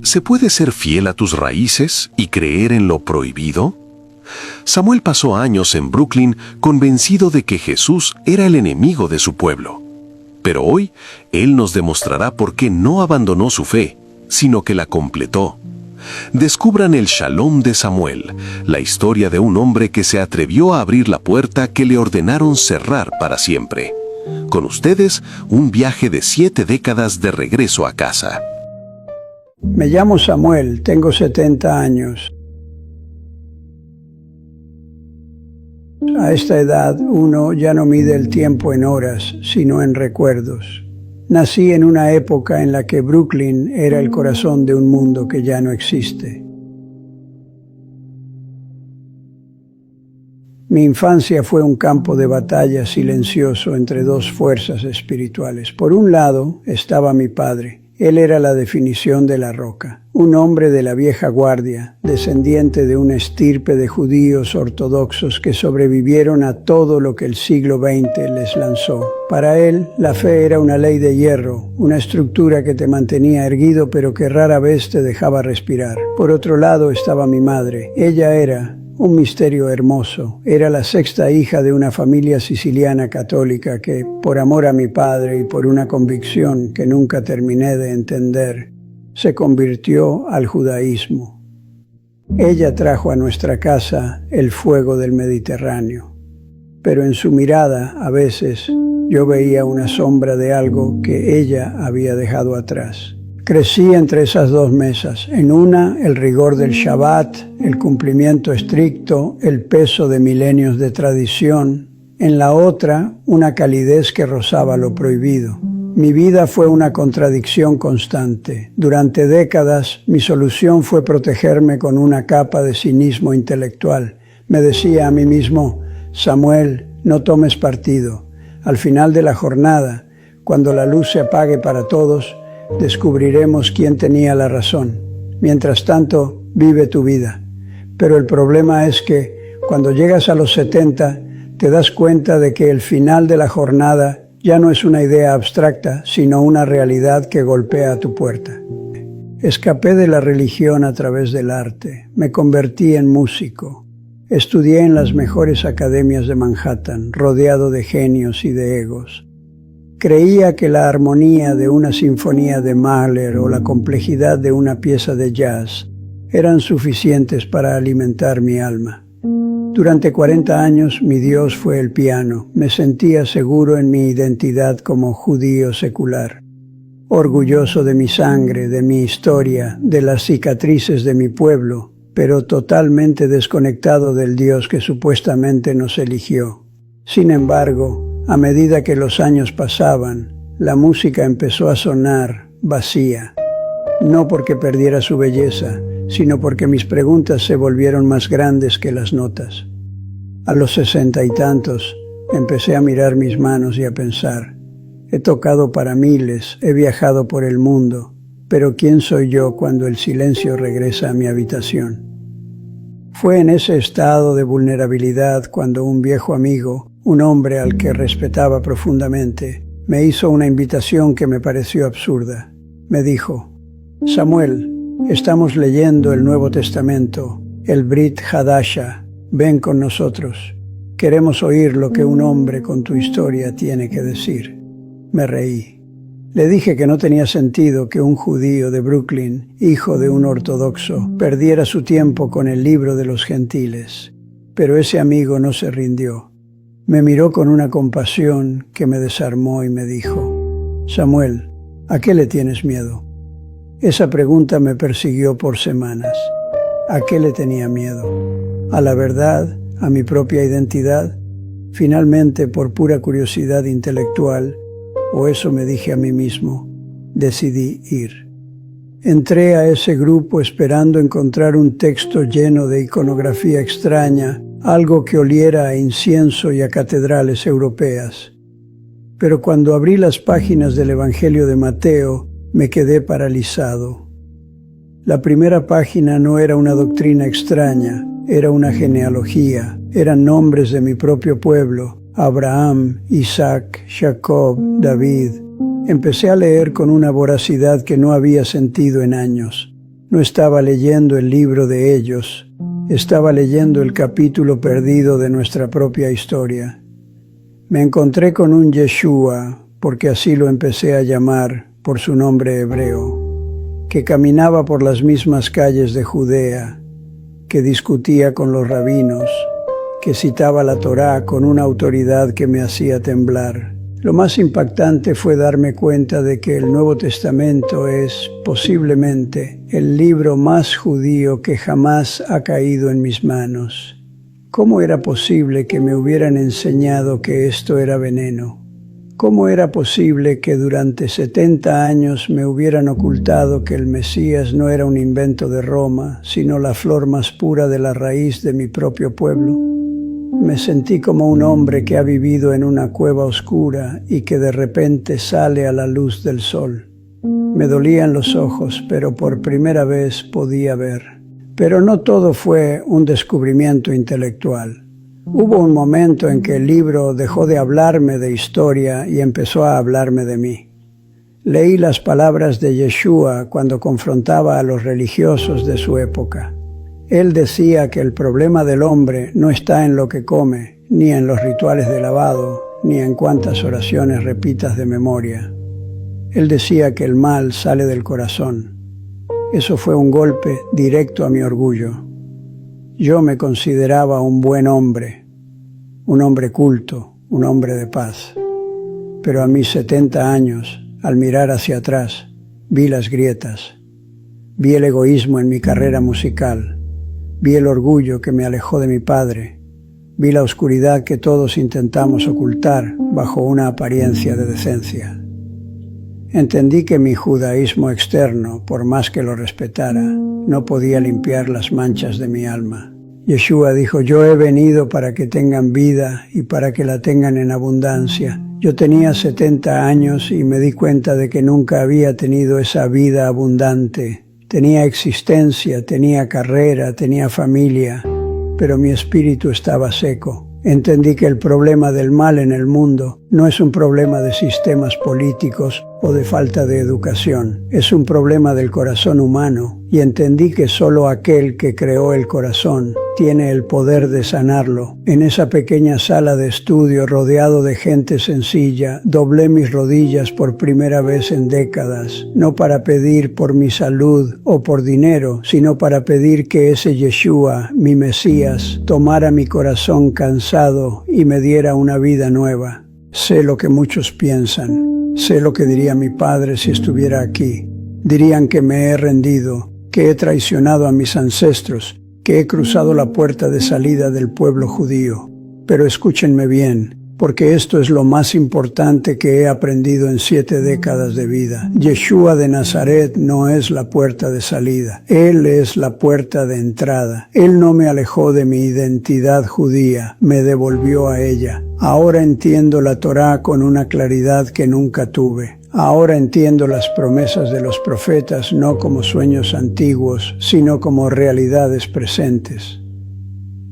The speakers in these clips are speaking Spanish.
¿Se puede ser fiel a tus raíces y creer en lo prohibido? Samuel pasó años en Brooklyn convencido de que Jesús era el enemigo de su pueblo. Pero hoy, Él nos demostrará por qué no abandonó su fe, sino que la completó. Descubran el Shalom de Samuel, la historia de un hombre que se atrevió a abrir la puerta que le ordenaron cerrar para siempre. Con ustedes, un viaje de 7 décadas de regreso a casa. Me llamo Samuel, tengo 70 años. A esta edad uno ya no mide el tiempo en horas, sino en recuerdos. Nací en una época en la que Brooklyn era el corazón de un mundo que ya no existe. Mi infancia fue un campo de batalla silencioso entre dos fuerzas espirituales. Por un lado estaba mi padre. Él era la definición de la roca, un hombre de la vieja guardia, descendiente de una estirpe de judíos ortodoxos que sobrevivieron a todo lo que el siglo XX les lanzó. Para él, la fe era una ley de hierro, una estructura que te mantenía erguido pero que rara vez te dejaba respirar. Por otro lado estaba mi madre. Ella era un misterio hermoso. Era la 6ª hija de una familia siciliana católica que, por amor a mi padre y por una convicción que nunca terminé de entender, se convirtió al judaísmo. Ella trajo a nuestra casa el fuego del Mediterráneo, pero en su mirada, a veces, yo veía una sombra de algo que ella había dejado atrás. Crecí entre esas dos mesas. En una, el rigor del Shabbat, el cumplimiento estricto, el peso de milenios de tradición. En la otra, una calidez que rozaba lo prohibido. Mi vida fue una contradicción constante. Durante décadas, mi solución fue protegerme con una capa de cinismo intelectual. Me decía a mí mismo, Samuel, no tomes partido. Al final de la jornada, cuando la luz se apague para todos, descubriremos quién tenía la razón. Mientras tanto, vive tu vida. Pero el problema es que, cuando llegas a los 70, te das cuenta de que el final de la jornada ya no es una idea abstracta, sino una realidad que golpea a tu puerta. Escapé de la religión a través del arte. Me convertí en músico. Estudié en las mejores academias de Manhattan, rodeado de genios y de egos. Creía que la armonía de una sinfonía de Mahler o la complejidad de una pieza de jazz eran suficientes para alimentar mi alma. Durante 40 años mi Dios fue el piano. Me sentía seguro en mi identidad como judío secular, orgulloso de mi sangre, de mi historia, de las cicatrices de mi pueblo, pero totalmente desconectado del Dios que supuestamente nos eligió. Sin embargo, a medida que los años pasaban, la música empezó a sonar vacía, no porque perdiera su belleza, sino porque mis preguntas se volvieron más grandes que las notas. A los 60 y tantos, empecé a mirar mis manos y a pensar, he tocado para miles, he viajado por el mundo, pero ¿quién soy yo cuando el silencio regresa a mi habitación? Fue en ese estado de vulnerabilidad cuando un viejo amigo, un hombre al que respetaba profundamente, me hizo una invitación que me pareció absurda. Me dijo, Samuel, estamos leyendo el Nuevo Testamento, el Brit Hadasha, ven con nosotros. Queremos oír lo que un hombre con tu historia tiene que decir. Me reí. Le dije que no tenía sentido que un judío de Brooklyn, hijo de un ortodoxo, perdiera su tiempo con el libro de los gentiles. Pero ese amigo no se rindió. Me miró con una compasión que me desarmó y me dijo, Samuel, ¿a qué le tienes miedo? Esa pregunta me persiguió por semanas. ¿A qué le tenía miedo? ¿A la verdad? ¿A mi propia identidad? Finalmente, por pura curiosidad intelectual, o eso me dije a mí mismo, decidí ir. Entré a ese grupo esperando encontrar un texto lleno de iconografía extraña, algo que oliera a incienso y a catedrales europeas. Pero cuando abrí las páginas del Evangelio de Mateo, me quedé paralizado. La primera página no era una doctrina extraña, era una genealogía, eran nombres de mi propio pueblo, Abraham, Isaac, Jacob, David. Empecé a leer con una voracidad que no había sentido en años. No estaba leyendo el libro de ellos, estaba leyendo el capítulo perdido de nuestra propia historia. Me encontré con un Yeshua, porque así lo empecé a llamar por su nombre hebreo, que caminaba por las mismas calles de Judea, que discutía con los rabinos, que citaba la Torá con una autoridad que me hacía temblar. Lo más impactante fue darme cuenta de que el Nuevo Testamento es, posiblemente, el libro más judío que jamás ha caído en mis manos. ¿Cómo era posible que me hubieran enseñado que esto era veneno? ¿Cómo era posible que durante 70 años me hubieran ocultado que el Mesías no era un invento de Roma, sino la flor más pura de la raíz de mi propio pueblo? Me sentí como un hombre que ha vivido en una cueva oscura y que de repente sale a la luz del sol. Me dolían los ojos, pero por primera vez podía ver. Pero no todo fue un descubrimiento intelectual. Hubo un momento en que el libro dejó de hablarme de historia y empezó a hablarme de mí. Leí las palabras de Yeshua cuando confrontaba a los religiosos de su época. Él decía que el problema del hombre no está en lo que come, ni en los rituales de lavado, ni en cuántas oraciones repitas de memoria. Él decía que el mal sale del corazón. Eso fue un golpe directo a mi orgullo. Yo me consideraba un buen hombre, un hombre culto, un hombre de paz. Pero a mis 70 años, al mirar hacia atrás, vi las grietas. Vi el egoísmo en mi carrera musical. Vi el orgullo que me alejó de mi padre. Vi la oscuridad que todos intentamos ocultar bajo una apariencia de decencia. Entendí que mi judaísmo externo, por más que lo respetara, no podía limpiar las manchas de mi alma. Yeshua dijo: yo he venido para que tengan vida y para que la tengan en abundancia. Yo tenía 70 años y me di cuenta de que nunca había tenido esa vida abundante. Tenía existencia, tenía carrera, tenía familia, pero mi espíritu estaba seco. Entendí que el problema del mal en el mundo no es un problema de sistemas políticos o de falta de educación, es un problema del corazón humano, y entendí que solo aquel que creó el corazón tiene el poder de sanarlo. En esa pequeña sala de estudio, rodeado de gente sencilla, doblé mis rodillas por primera vez en décadas, no para pedir por mi salud o por dinero, sino para pedir que ese Yeshua, mi Mesías, tomara mi corazón cansado y me diera una vida nueva. Sé lo que muchos piensan, sé lo que diría mi padre si estuviera aquí. Dirían que me he rendido, que he traicionado a mis ancestros, que he cruzado la puerta de salida del pueblo judío. Pero escúchenme bien, porque esto es lo más importante que he aprendido en 7 décadas de vida. Yeshua de Nazaret no es la puerta de salida, Él es la puerta de entrada. Él no me alejó de mi identidad judía, me devolvió a ella. Ahora entiendo la Torá con una claridad que nunca tuve. Ahora entiendo las promesas de los profetas no como sueños antiguos, sino como realidades presentes.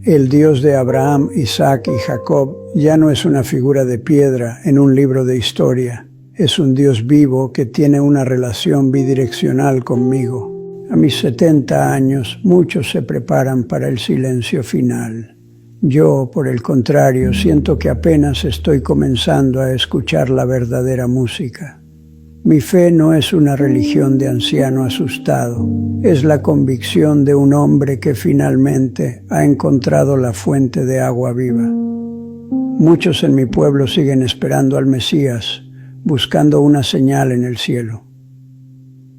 El Dios de Abraham, Isaac y Jacob ya no es una figura de piedra en un libro de historia. Es un Dios vivo que tiene una relación bidireccional conmigo. A mis 70 años, muchos se preparan para el silencio final. Yo, por el contrario, siento que apenas estoy comenzando a escuchar la verdadera música. Mi fe no es una religión de anciano asustado, es la convicción de un hombre que finalmente ha encontrado la fuente de agua viva. Muchos en mi pueblo siguen esperando al Mesías, buscando una señal en el cielo.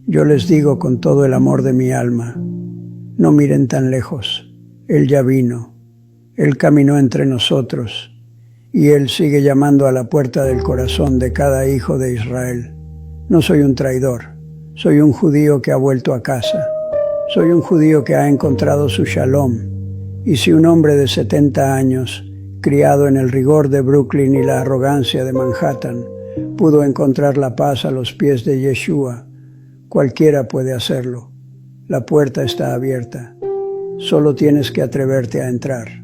Yo les digo con todo el amor de mi alma, no miren tan lejos, Él ya vino, Él caminó entre nosotros, y Él sigue llamando a la puerta del corazón de cada hijo de Israel. No soy un traidor, soy un judío que ha vuelto a casa. Soy un judío que ha encontrado su shalom. Y si un hombre de 70 años, criado en el rigor de Brooklyn y la arrogancia de Manhattan, pudo encontrar la paz a los pies de Yeshua, cualquiera puede hacerlo. La puerta está abierta. Solo tienes que atreverte a entrar.